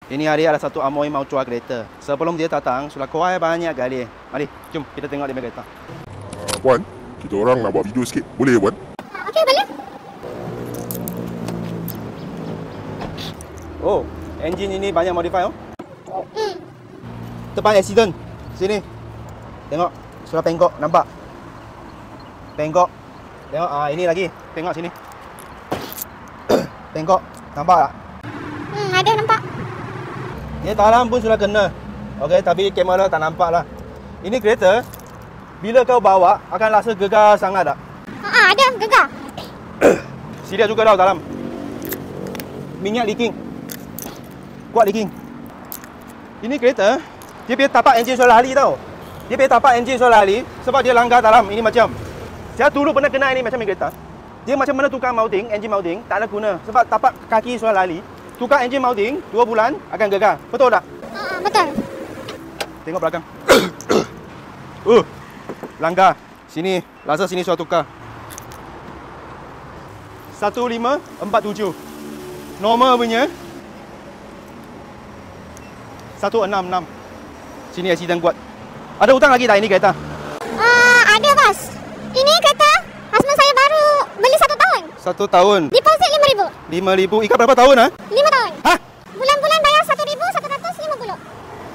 Ini hari ada satu Amoy mau jual kereta. Sebelum dia datang, sudah kuai banyak kali. Mari, jom kita tengok dia punya kereta. Puan, kita orang nak buat video sikit. Boleh Puan? Okey, boleh. Oh, engine ini banyak modify oh. Depan accident. Sini. Tengok, sudah penggok, nampak? Penggok. Tengok, ini lagi. Tengok sini. Penggok, nampak tak? Ada nampak. Dia dalam pun sudah kena. Okey, tapi kamera tak nampak lah. Ini kereta, bila kau bawa, akan rasa gegar sangat tak? Ada gegar. Sedia juga tau dalam. Minyak leaking. Kuat leaking. Ini kereta, dia punya tapak enjin sudah lari tau. Dia punya tapak enjin sudah lari sebab dia langgar dalam. Ini macam, saya dulu pernah kena ini macam ini kereta. Dia macam mana tukar mounting, enjin mounting, tak ada guna. Sebab tapak kaki sudah lari. Tukar enjin mounting, 2 bulan akan gegar. Betul tak? Betul. Tengok belakang. Langgar. Sini, rasa sini sudah tukar. 1547. Normal punya 166. Sini accident kuat. Ada hutang lagi tak ini kereta? Ada bos. Ini kereta husband saya baru beli 1 tahun. 1 tahun. Deposit 5,000. 5,000. Ikat berapa tahun 5 tahun. Hah? Bulan-bulan bayar 1,150.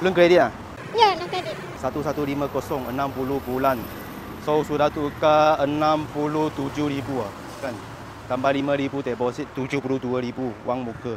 Belum kredit ah? Ya, no kredit. 1150 60 bulan. So sudah tukar 67,000 kan. Tambah 5,000 deposit 72,000 wang muka.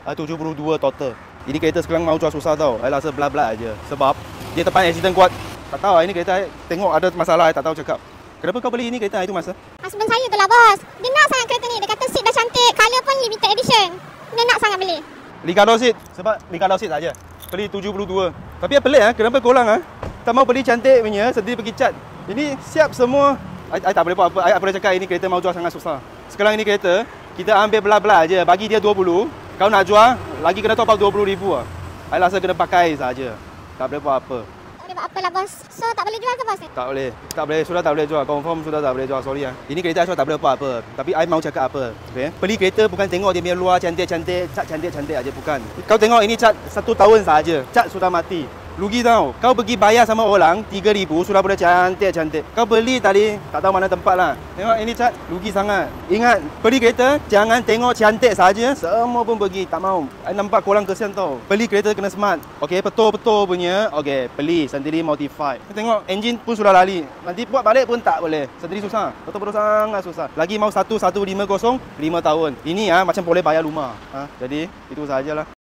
72 total. Ini kereta sekarang mau jual susah tau. Saya rasa bla-bla aja. Sebab dia depan accident kuat. Tak tahu ini kereta tengok ada masalah, tak tahu cakap. Kenapa kau beli ini kereta itu masa? Husband saya tu lah bos. Dia nak sangat kereta ni. Dia kata seat dah cantik, colour pun limited edition. Dia nak sangat beli. Ricardo seat. Sebab Ricardo seat saja. Beli 72. Tapi pelik kenapa korang tak mau beli cantik punya, sendiri pergi cat. Ini siap semua. I tak boleh buat apa. I boleh cakap ini kereta mau jual sangat susah. Sekarang ini kereta, kita ambil bela-bela aja. Bagi dia 20. Kau nak jual, lagi kena top up 20,000 I rasa kena pakai saja. Tak boleh buat apa. Tak boleh buat apa lah bos. So tak boleh jual ke bos? Tak boleh. Tak boleh. Sudah tak boleh jual. Confirm sudah tak boleh jual. Sorry Ini kereta sudah tak boleh buat apa. Tapi I mau cakap apa. Okay? Beli kereta bukan tengok dia punya luar cantik-cantik, cat cantik-cantik aja. Bukan. Kau tengok ini cat 1 tahun saja. Cat sudah mati. Rugi tau. Kau pergi bayar sama orang 3,000 sudah boleh cantik-cantik. Kau beli tadi tak tahu mana tempat lah. Tengok ini cat rugi sangat. Ingat beli kereta jangan tengok cantik saja, semua pun pergi tak mau. I nampak korang kesian tau. Beli kereta kena smart. Okey, betul-betul punya. Okey, beli sendiri modify. Tengok engine pun sudah lari. Nanti buat balik pun tak boleh. Sendiri susah. Betul-betul sangat susah. Lagi mau 1150 5 tahun. Ini macam boleh bayar rumah. Jadi itu sajalah.